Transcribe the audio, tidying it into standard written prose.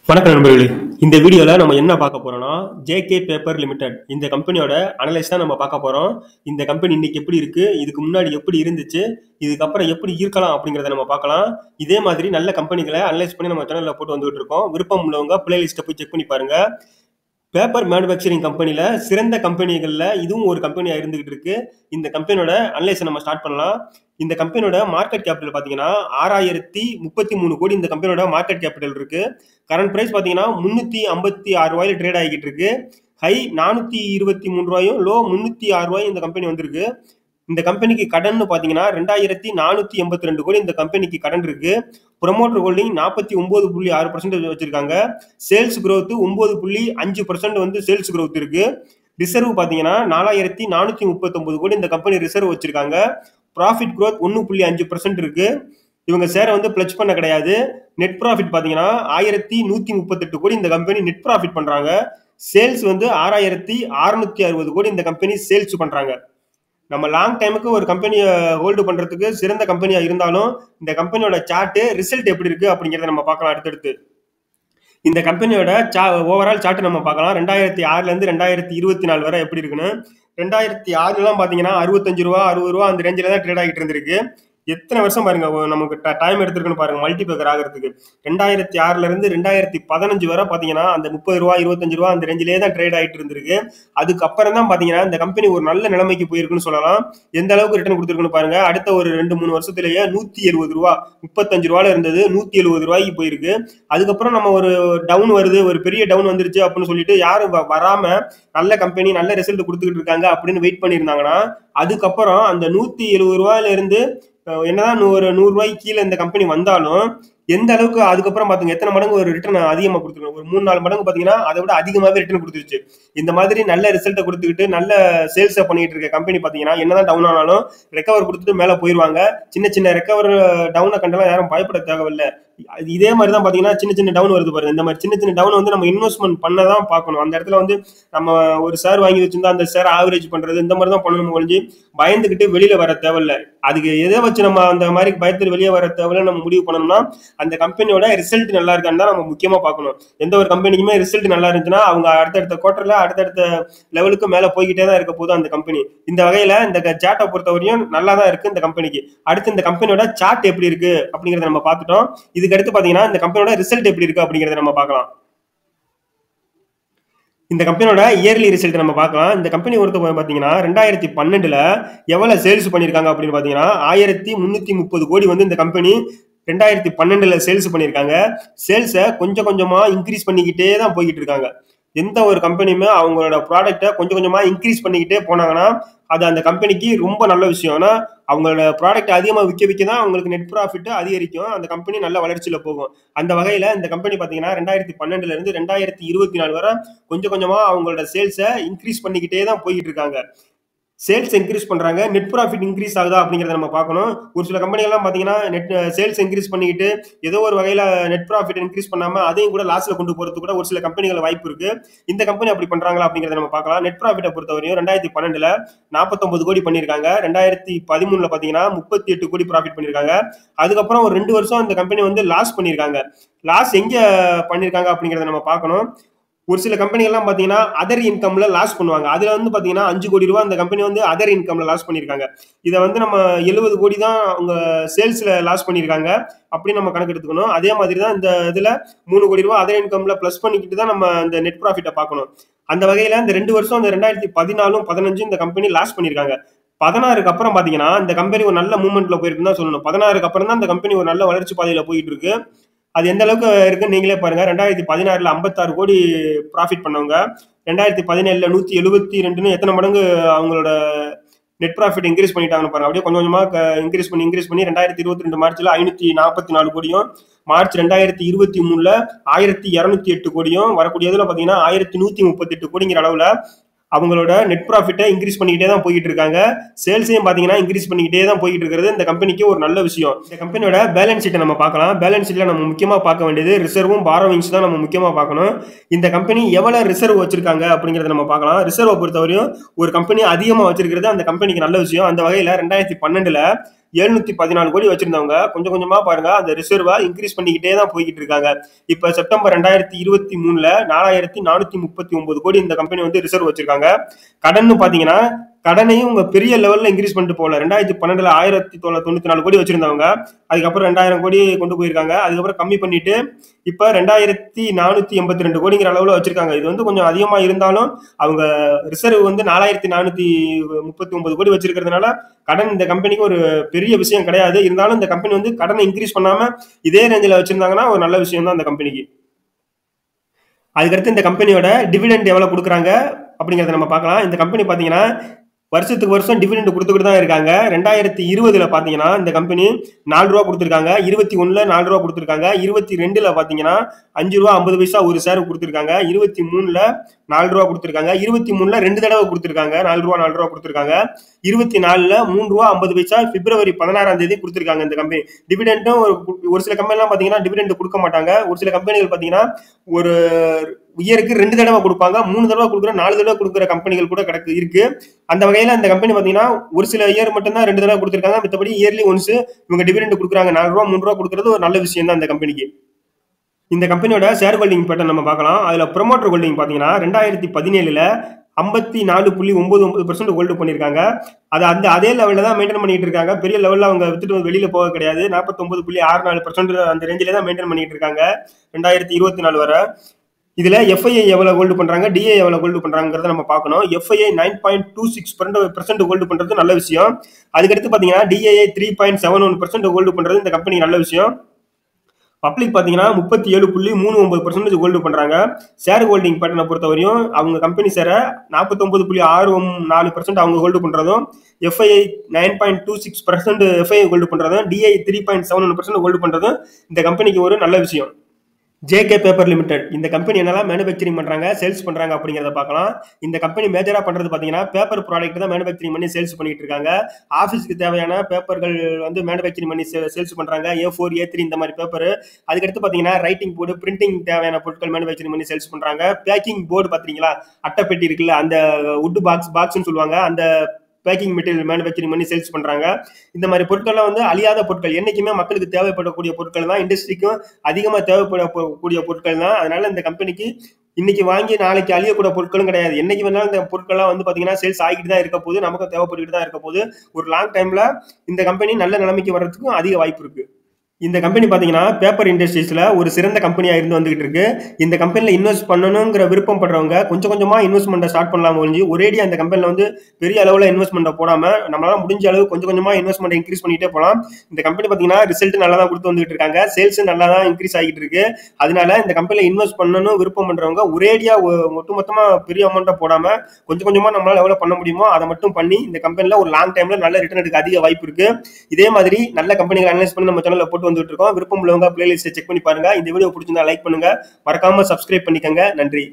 வணக்கம் நண்பர்களே. இந்த வீடியோவில் நம்ம என்ன பார்க்க போறோம்னா ஜேகே பேப்பர் லிமிடெட் இந்த கம்பெனியோட அனலைஸ் தான் நம்ம பார்க்க போறோம். இந்த கம்பெனி இன்னைக்கு எப்படி இருக்கு, இதுக்கு முன்னாடி எப்படி இருந்துச்சு, இதுக்கப்புறம் எப்படி இருக்கலாம் அப்படிங்கிறத நம்ம பார்க்கலாம். இதே மாதிரி நல்ல கம்பெனிகளை அனலைஸ் பண்ணி நம்ம சேனலில் போட்டு வந்துகிட்டு இருக்கோம். விருப்பம் உள்ளவங்க பிளேலிஸ்ட்டை போய் செக் பண்ணி பாருங்க. பேப்பர் மேனுஃபேக்சரிங் கம்பெனியில் சிறந்த கம்பெனிகளில் இதுவும் ஒரு கம்பெனியாக இருந்துகிட்டு இருக்கு. இந்த கம்பெனியோட அனலைஸை நம்ம ஸ்டார்ட் பண்ணலாம். இந்த கம்பெனியோட மார்க்கெட் கேபிட்டல் பார்த்தீங்கன்னா 6033 கோடி இந்த கம்பெனியோட மார்க்கெட் கேபிட்டல் இருக்கு. கரண்ட் பிரைஸ் பார்த்தீங்கன்னா 356 ரூபாயில ட்ரேட் ஆகிட்டு இருக்கு. ஹை 423 ரூபாயும் லோ 306 ரூபாயும் இந்த கம்பெனி வந்திருக்கு. இந்த கம்பெனிக்கு கடன் பார்த்தீங்கன்னா 2482 கோடி இந்த கம்பெனிக்கு கடன் இருக்கு. ப்ரொமோட்டர் ஹோல்டிங் 49.6% வச்சிருக்காங்க. சேல்ஸ் growth 9.5% வந்து சேல்ஸ் growth இருக்கு. ரிசர்வ் பார்த்தீங்கன்னா 4439 கோடி இந்த கம்பெனி ரிசர்வ் வச்சிருக்காங்க. ப்ராஃபிட் growth 1.5% இருக்கு. இவங்க ஷேரை வந்து பிளட்ஜ் பண்ண கிடையாது. நெட் ப்ராஃபிட் பார்த்தீங்கன்னா 1138 கோடி இந்த கம்பெனி நெட் ப்ராஃபிட் பண்றாங்க. சேல்ஸ் வந்து 6660 கோடி இந்த கம்பெனி சேல்ஸ் பண்றாங்க. நம்ம லாங் டைமுக்கு ஒரு கம்பெனியை ஹோல்டு பண்றதுக்கு சிறந்த கம்பெனியா இருந்தாலும் இந்த கம்பெனியோட சார்ட் ரிசல்ட் எப்படி இருக்கு அப்படிங்கறத நம்ம பார்க்கலாம். அடுத்தடுத்து இந்த கம்பெனியோட ஓவரால் சார்ட் நம்ம பார்க்கலாம். 2006ல இருந்து 2024 வரை எப்படி இருக்குன்னு. 2006 பாத்தீங்கன்னா 65 ரூபா 60 ரூபா அந்த ரேஞ்சில தான் ட்ரேட் ஆகிட்டு இருந்திருக்கு. எத்தனை வருஷம் பாருங்க நமக்கு டைம் எடுத்திருக்குன்னு பாருங்க மல்டிபிளேக்கர் ஆகிறதுக்கு. 2006ல இருந்து 2015 வரை பாத்தீங்கன்னா அந்த 30 ரூபா 25 ரூபா அந்த ரேஞ்சிலே தான் ட்ரேட் ஆகிட்டு இருந்திருக்கு. அதுக்கப்புறம் தான் பாத்தீங்கன்னா இந்த கம்பெனி ஒரு நல்ல நிலைமைக்கு போயிருக்குன்னு சொல்லலாம். எந்த அளவுக்கு ரிட்டர்ன் கொடுத்துருக்குன்னு பாருங்க. அடுத்த ஒரு 2-3 வருஷத்துலயே 170 ரூபா 35 ரூபால இருந்தது 170 ரூபாய்க்கு போயிருக்கு. அதுக்கப்புறம் நம்ம ஒரு டவுன் வருது, ஒரு பெரிய டவுன் வந்துருச்சு அப்படின்னு சொல்லிட்டு யாரும் வராம நல்ல கம்பெனி நல்ல ரிசல்ட் கொடுத்துக்கிட்டு இருக்காங்க அப்படின்னு வெயிட் பண்ணியிருந்தாங்கன்னா அதுக்கப்புறம் அந்த 170 ரூபாயில இருந்து என்னதான் 100 ரூபாய்க்கு கீழே இந்த கம்பெனி வந்தாலும் எந்த அளவுக்கு அதுக்கப்புறம் பாத்துங்க எத்தனை மடங்கு ஒரு ரிட்டர்ன் அதிகமா கொடுத்துருக்கோம். ஒரு 3-4 மடங்கு பாத்தீங்கன்னா அதை விட அதிகமாவே ரிட்டர்ன் கொடுத்துருச்சு. இந்த மாதிரி நல்ல ரிசல்ட்டை கொடுத்துக்கிட்டு நல்ல சேல்ஸ் பண்ணிட்டு இருக்க கம்பெனி பாத்தீங்கன்னா என்னதான் டவுன் ஆனாலும் ரெக்கவர் கொடுத்துட்டு மேல போயிருவாங்க. சின்ன சின்ன ரெக்கவர் டவுனை கண்டெல்லாம் யாரும் பயப்பட தேவையில்லை. இதே மாதிரி தான் பாத்தீங்கன்னா சின்ன சின்ன டவுன் வருது பாருங்க. இந்த மாதிரி சின்ன சின்ன டவுன் வந்து நம்ம இன்வெஸ்ட்மெண்ட் பண்ணதான் பார்க்கணும். அந்த இடத்துல வந்து நம்ம ஒரு ஷேர் வாங்கி வச்சிருந்தா அந்த ஷேர் ஆவரேஜ் பண்றது இந்த மாதிரி தான் பண்ணணும் ஒழிஞ்சு பயந்துகிட்டு வெளியில வர தேவையில்லை. அதுக்கு எதை வச்சு நம்ம அந்த மாதிரி பயத்துட்டு வெளியே வர தேவையில்லை நம்ம முடிவு பண்ணணும்னா அந்த கம்பெனியோட ரிசல்ட் நல்லா இருக்கான்னு தான் நம்ம முக்கியமா பார்க்கணும். எந்த ஒரு கம்பெனிக்குமே ரிசல்ட் நல்லா இருந்துச்சுன்னா அவங்க அடுத்தடுத்த குவார்டர்ல அடுத்தடுத்த லெவலுக்கு மேல போய்கிட்டே தான் இருக்க போதும் அந்த கம்பெனி. இந்த வகையில இந்த சார்ட்டை பொறுத்தவரையும் நல்லா தான் இருக்கு இந்த கம்பெனிக்கு. அடுத்து இந்த கம்பெனியோட சார்ட் எப்படி இருக்கு அப்படிங்கறத நம்ம பார்த்துட்டோம். இதுக்கு அடுத்து பாத்தீங்கன்னா இந்த கம்பெனியோட ரிசல்ட் எப்படி இருக்கு அப்படிங்கறத நம்ம பார்க்கலாம். இந்த கம்பெனியோட இயர்லி ரிசல்ட் நம்ம பார்க்கலாம். இந்த கம்பெனி ஒருத்த பாத்தீங்கன்னா 2012ல எவ்வளவு சேல்ஸ் பண்ணிருக்காங்க அப்படின்னு பாத்தீங்கன்னா 1330 கோடி வந்து இந்த கம்பெனி 2012ல சேல்ஸ் பண்ணிருக்காங்க. சேல்ஸை கொஞ்சம் கொஞ்சமா இன்க்ரீஸ் பண்ணிக்கிட்டே தான் போய்கிட்டு இருக்காங்க. எந்த ஒரு கம்பெனியுமே அவங்களோட ப்ராடக்டை கொஞ்சம் கொஞ்சமா இன்க்ரீஸ் பண்ணிக்கிட்டே போனாங்கன்னா அது அந்த கம்பெனிக்கு ரொம்ப நல்ல விஷயம். ஆனா அவங்களோட ப்ராடக்ட் அதிகமாக விற்க தான் அவங்களுக்கு நெட் ப்ராஃபிட் அதிகரிக்கும். அந்த கம்பெனி நல்ல வளர்ச்சியில போகும். அந்த வகையில இந்த கம்பெனி பாத்தீங்கன்னா 2012ல இருந்து 2024 வரை கொஞ்சம் கொஞ்சமா அவங்களோட சேல்ஸை இன்க்ரீஸ் பண்ணிக்கிட்டே தான் போய்கிட்டு இருக்காங்க. சேல்ஸ் இன்க்ரீஸ் பண்றாங்க, நெட் ப்ராஃபிட் இன்க்ரீஸ் ஆகுதா அப்படிங்கறத நம்ம பார்க்கணும். ஒரு சில கம்பெனி எல்லாம் பாத்தீங்கன்னா நெட் சேல்ஸ் இன்க்ரீஸ் பண்ணிக்கிட்டு ஏதோ ஒரு வகையில நெட் ப்ராஃபிட் இன்க்ரீஸ் பண்ணாம அதையும் கூட லாஸ்ல கொண்டு போறது கூட ஒரு சில கம்பெனிகள் வாய்ப்பு இருக்கு. இந்த கம்பெனி அப்படி பண்றாங்களா அப்படிங்கறத நம்ம பார்க்கலாம். நெட் ப்ராஃபிட்டை பொறுத்தவரையும் 2012ல 49 கோடி பண்ணிருக்காங்க. 2013ல பாத்தீங்கன்னா 38 கோடி ப்ராஃபிட் பண்ணிருக்காங்க. அதுக்கப்புறம் ஒரு 2 வருஷம் இந்த கம்பெனி வந்து லாஸ் பண்ணிருக்காங்க. லாஸ் எங்க பண்ணிருக்காங்க அப்படிங்கறத நம்ம பார்க்கணும். ஒரு சில கம்பெனி எல்லாம் பாத்தீங்கன்னா அதர் இன்கம்ல லாஸ் பண்ணுவாங்க. அதுல வந்து பாத்தீங்கன்னா 5 கோடி ரூபாய் அந்த கம்பெனி வந்து அதர் இன்கம்ல லாஸ் பண்ணிருக்காங்க. இதை வந்து நம்ம 70 கோடி தான் அவங்க சேல்ஸ்ல லாஸ் பண்ணிருக்காங்க அப்படி நம்ம கணக்கு எடுத்துக்கணும். அதே மாதிரி தான் இந்த இதுல 3 கோடி ரூபாய் அதர் இன்கம்ல பிளஸ் பண்ணிக்கிட்டு தான் நம்ம இந்த நெட் ப்ராஃபிட்டை பார்க்கணும். அந்த வகையில இந்த 2 வருஷம் இந்த 2014 15 இந்த கம்பெனி லாஸ் பண்ணிருக்காங்க. 16க்கு அப்புறம் பாத்தீங்கன்னா இந்த கம்பெனி ஒரு நல்ல மூவ்மெண்ட்ல போயிருக்குன்னு தான் சொல்லணும். 16க்கு அப்புறம் தான் இந்த கம்பெனி ஒரு நல்ல வளர்ச்சி பாதையில போயிட்டு இருக்கு. அது எந்த அளவுக்கு இருக்குன்னு நீங்களே பாருங்க. 2016ல 56 கோடி ப்ராஃபிட் பண்ணவங்க 2017ல 172 எத்தனை மடங்கு அவங்களோட நெட் ப்ராஃபிட் இன்க்ரீஸ் பண்ணிட்டாங்கன்னு பாருங்க. அப்படியே கொஞ்சம் கொஞ்சமா இன்க்ரீஸ் பண்ணி 2022 மார்ச்ல 544 கோடியும், மார்ச் 2023ல 1208 கோடியும், வரக்கூடியதுல பாத்தீங்கன்னா 1138 கோடிங்கிற அளவுல அவங்களோட நெட் ப்ராஃபிட்டை இன்க்ரீஸ் பண்ணிக்கிட்டே தான் போயிட்டு இருக்காங்க. சேல்ஸையும் பாத்தீங்கன்னா இன்க்ரீஸ் பண்ணிக்கிட்டே தான் போயிட்டு இருக்கிறது இந்த கம்பெனிக்கு ஒரு நல்ல விஷயம். இந்த கம்பெனியோட பேலன்ஸ் ஷீட்டை நம்ம பார்க்கலாம். பேலன்ஸ் ஷீட்ல நம்ம முக்கியமா பார்க்க வேண்டியது ரிசர்வும் பாரோவிங்ஸ் தான் நம்ம முக்கியமா பார்க்கணும். இந்த கம்பெனி எவ்வளவு ரிசர்வ் வச்சிருக்காங்க அப்படிங்கறத நம்ம பார்க்கலாம். ரிசர்வை பொறுத்தவரையும் ஒரு கம்பெனி அதிகமா வச்சிருக்கிறது அந்த கம்பெனிக்கு நல்ல விஷயம். அந்த வகையில 2012ல 714 கோடி வச்சிருந்தவங்க கொஞ்சம் கொஞ்சமா பாருங்க அந்த ரிசர்வா இன்க்ரீஸ் பண்ணிக்கிட்டே தான் போய்கிட்டு இருக்காங்க. இப்ப செப்டம்பர் 2023ல 4439 கோடி இந்த கம்பெனி வந்து ரிசர்வ் வச்சிருக்காங்க. கடன் பாத்தீங்கன்னா கடனையும் உங்க பெரிய லெவல்ல இன்க்ரீஸ் பண்ணிட்டு போல. 2012ல 1994 கோடி வச்சிருந்தவங்க அதுக்கப்புறம் 2000 கோடி கொண்டு போயிருக்காங்க. அதுக்கப்புறம் கம்மி பண்ணிட்டு இப்ப 2482 கோடிங்கிற அளவுல வச்சிருக்காங்க. இது வந்து கொஞ்சம் அதிகமா இருந்தாலும் அவங்க ரிசர்வ் வந்து 4439 கோடி வச்சிருக்கிறதுனால கடன் இந்த கம்பெனிக்கு ஒரு பெரிய விஷயம் கிடையாது. இருந்தாலும் இந்த கம்பெனி வந்து கடனை இன்க்ரீஸ் பண்ணாம இதே ரேஞ்சில் வச்சிருந்தாங்கன்னா ஒரு நல்ல விஷயம் தான் இந்த கம்பெனிக்கு. அதுக்கடுத்து இந்த கம்பெனியோட டிவிடெண்ட் எவ்வளவு கொடுக்குறாங்க அப்படிங்கறத நம்ம பார்க்கலாம். இந்த கம்பெனி பாத்தீங்கன்னா வருஷத்துக்கு வருஷம் டிவிடெண்ட் கொடுத்துக்கிட்டு தான் இருக்காங்க. 2020ல பாத்தீங்கன்னா இந்த கம்பெனி 4 ரூபா கொடுத்துருக்காங்க, 21ல 4 ரூபா கொடுத்துருக்காங்க, 22ல பாத்தீங்கன்னா 5 ரூபா 50 பைசா ஒரு ஷேர் கொடுத்துருக்காங்க, 23ல 4 ரூபா கொடுத்துருக்காங்க, 23ல 2 தடவை கொடுத்துருக்காங்க 4 ரூபா கொடுத்துருக்காங்க, 24ல 3 ரூபா 50 பைசா பிப்ரவரி 16ஆம் தேதி கொடுத்துருக்காங்க. இந்த கம்பெனி டிவிடெண்டும் ஒரு சில கம்பெனி எல்லாம் பாத்தீங்கன்னா டிவிடெண்ட் கொடுக்க மாட்டாங்க. ஒரு சில கம்பெனிகள் பாத்தீங்கன்னா ஒரு இயருக்கு 2 தடவை கொடுப்பாங்க, 3 தடவை கொடுக்குற 4 தடவை கொடுக்குற கம்பெனிகள் கூட இருக்கு. அந்த வகையில இந்த கம்பெனி பாத்தீங்கன்னா ஒரு சில இயர் மட்டும் தான் 2 தடவை கொடுத்துருக்காங்க. மத்தபடி இயர்லி ஒன்ஸ் இவங்க டிவிடெண்ட் கொடுக்குறாங்க. 4 ரூபா 3 ரூபா கொடுக்கறது ஒரு நல்ல விஷயம் தான் இந்த கம்பெனிக்கு. இந்த கம்பெனியோட ஷேர் ஹோல்டிங் பேட்டர்ன் நம்ம பார்க்கலாம். அதுல ப்ரொமோட்டர் ஹோல்டிங் பாத்தீங்கன்னா 2017ல 54.99% ஹோல்டு பண்ணிருக்காங்க. அது அதே லெவல்ல தான் மெயின்டைன் பண்ணிட்டு இருக்காங்க. பெரிய லெவல்ல அவங்க வித்துட்டு வெளியில போக கிடையாது. 49.64% அந்த ரேஞ்சில தான் மெயின்டைன் பண்ணிட்டு இருக்காங்க 2024 வரை. இதுல எஃப்ஐஐ எவ்வளவு ஹோல்டு பண்றாங்க, டிஏ எவ்வளவு ஹோல்டு பண்றாங்கிறத நம்ம பார்க்கணும். எஃப்ஐஐ 9.26% ஹோல்டு பண்றது நல்ல விஷயம். அதுக்கடுத்து பாத்தீங்கன்னா டிஏஐ 3.71% ஹோல்டு பண்றது இந்த கம்பெனி நல்ல விஷயம். பப்ளிக் பாத்தீங்கன்னா 37.39% ஹோல்டு பண்றாங்க. ஷேர் ஹோல்டிங் பேட்டர்னை பொறுத்தவரையும் அவங்க கம்பெனி ஷேரை 49.64% அவங்க ஹோல்டு பண்றதும், எஃப்ஐஐ 9.26% எஃப்ஐஐ ஹோல்டு பண்றதும், டிஐ 3.71% ஹோல்டு பண்றதும் இந்த கம்பெனிக்கு ஒரு நல்ல விஷயம். ஜேகே பேப்பர் லிமிடெட் இந்த கம்பெனி என்னெல்லாம் மேனுஃபேக்சரிங் பண்றாங்க, சேல்ஸ் பண்றாங்க அப்படிங்கறத பார்க்கலாம். இந்த கம்பெனி மேஜரா பண்றது பாத்தீங்கன்னா பேப்பர் ப்ராடக்ட் தான் மேனுஃபேக்சரிங் பண்ணி சேல்ஸ் பண்ணிட்டு இருக்காங்க. ஆபீஸ்க்கு தேவையான பேப்பர்கள் வந்து மேனுஃபேக்சரிங் பண்ணி சேல்ஸ் பண்றாங்க. A4 A3 இந்த மாதிரி பேப்பர். அதுக்கடுத்து பாத்தீங்கன்னா ரைட்டிங் போர்டு, பிரிண்டிங் தேவையான பொருட்கள் மேனுஃபேக்சரிங் பண்ணி சேல்ஸ் பண்றாங்க. பேக்கிங் போர்டு பாத்தீங்களா, அட்டைப்பெட்டி இருக்குல்ல, அந்த வுட் பாக்ஸ்னு சொல்லுவாங்க, அந்த பேக்கிங் மெட்டீரியல் மேனுஃபேக்சரிங் பண்ணி சேல்ஸ் பண்றாங்க. இந்த மாதிரி பொருட்கள்லாம் வந்து அழியாத பொருட்கள், என்னைக்குமே மக்களுக்கு தேவைப்படக்கூடிய பொருட்கள் தான், இண்டஸ்ட்ரிக்கும் அதிகமா தேவைப்படக்கூடிய பொருட்கள் தான். அதனால இந்த கம்பெனிக்கு இன்னைக்கு வாங்கி நாளைக்கு அழியக்கூடிய பொருட்களும் கிடையாது. என்னைக்கு வேணாலும் இந்த பொருட்கள்லாம் வந்து பாத்தீங்கன்னா சேல்ஸ் ஆகிட்டு தான் இருக்க போது, நமக்கு தேவைப்பட்டுக்கிட்டு தான் இருக்க போது. ஒரு லாங் டைம்ல இந்த கம்பெனி நல்ல நிலைமைக்கு வர்றதுக்கும் அதிக வாய்ப்பு இருக்கு. இந்த கம்பெனி பாத்தீங்கன்னா பேப்பர் இண்டஸ்ட்ரீஸ்ல ஒரு சிறந்த கம்பெனியா இருந்து வந்துகிட்டு இருக்கு. இந்த கம்பெனில இன்வெஸ்ட் பண்ணணுங்கிற விருப்பம் படுறவங்க கொஞ்சம் கொஞ்சமா இன்வெஸ்ட்மெண்ட் ஸ்டார்ட் பண்ணலாம் ஒழிஞ்சு ஒரேடியா அந்த கம்பெனில வந்து பெரிய அளவுல இன்வெஸ்ட்மெண்ட் போடாம நம்மளால முடிஞ்ச அளவு கொஞ்சம் கொஞ்சமா இன்வெஸ்ட்மெண்ட் இன்க்ரீஸ் பண்ணிட்டே போலாம். இந்த கம்பெனி பாத்தீங்கன்னா ரிசல்ட் நல்லா தான் கொடுத்து வந்துட்டு இருக்காங்க. சேல்ஸ் நல்லா தான் இன்க்ரீஸ் ஆகிட்டு இருக்கு. அதனால இந்த கம்பெனில இன்வெஸ்ட் பண்ணணும் விருப்பம் பண்றவங்க ஒரேடியா ஒட்டுமொத்தமா பெரிய அமௌண்ட்டை போடாம கொஞ்சம் கொஞ்சமா நம்மளால எவ்வளவு பண்ண முடியுமோ அதை மட்டும் பண்ணி இந்த கம்பெனில ஒரு லாங் டைம்ல நல்ல ரிட்டர்ன் எடுக்க அதிக வாய்ப்பு இருக்கு. இதே மாதிரி நல்ல கம்பெனிகளை அனலைஸ் பண்ணி நம்ம சேனல்ல போட்டு வந்துட்டு இருக்கோம். விருப்பம் உள்ளவங்க பிளேலிஸ்ட் செக் பண்ணி பாருங்க. இந்த வீடியோ பிடிச்சிருந்தா லைக் பண்ணுங்க, மறக்காம சப்ஸ்கிரைப் பண்ணிக்கங்க. நன்றி.